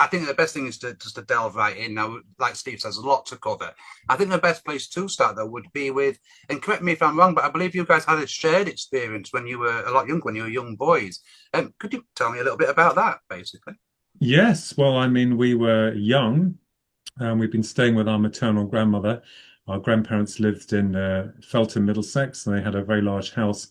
I think the best thing is to just to delve right in. Now, like Steve says, a lot to cover. I think the best place to start, though, would be with, and correct me if I'm wrong, but I believe you guys had a shared experience when you were a lot younger, when you were young boys. Could you tell me a little bit about that, basically? Yes, well, I mean, we were young. We've been staying with our maternal grandmother. Our grandparents lived in Felton, Middlesex, and they had a very large house.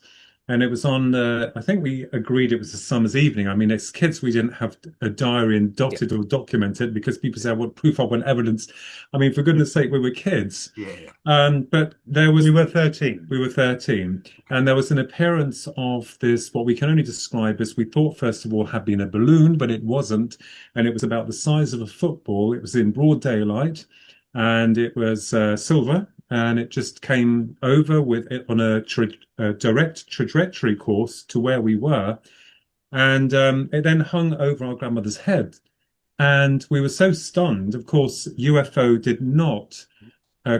And it was on, I think we agreed it was a summer's evening. I mean, as kids, we didn't have a diary and Yeah, dotted or documented because people say, "What proof of and evidence?" I mean, for goodness sake, we were kids. yeah. But there was, We were 13. we were 13, and there was an appearance of this, what we can only describe as we thought, first of all, had been a balloon, but it wasn't. And it was about the size of a football. It was in broad daylight, and it was silver, and it just came over with it on a direct trajectory course to where we were. And it then hung over our grandmother's head. And we were so stunned. Of course, UFO did not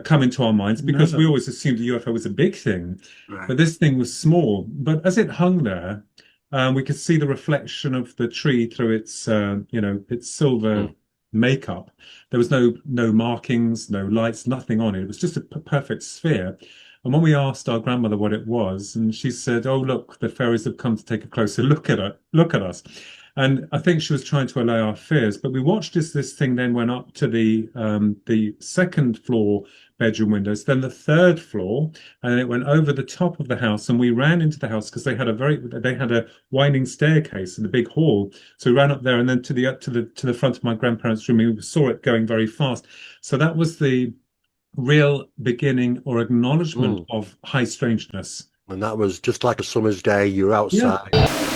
come into our minds No, because we no. always assumed the UFO was a big thing, Right. but this thing was small. But as it hung there, we could see the reflection of the tree through its, its silver Mm. makeup. There was no markings, no lights, nothing on it. It was just a perfect sphere. And when we asked our grandmother what it was, and she said, "Oh, look, the fairies have come to take a closer look at us." And I think she was trying to allay our fears. But we watched as this thing then went up to the second floor bedroom windows, then the third floor, and it went over the top of the house. And we ran into the house because they had a winding staircase in the big hall. So we ran up there and then to the front of my grandparents' room. And we saw it going very fast. So that was the real beginning or acknowledgement Mm. of high strangeness. And that was just like a summer's day. You're Yeah. outside.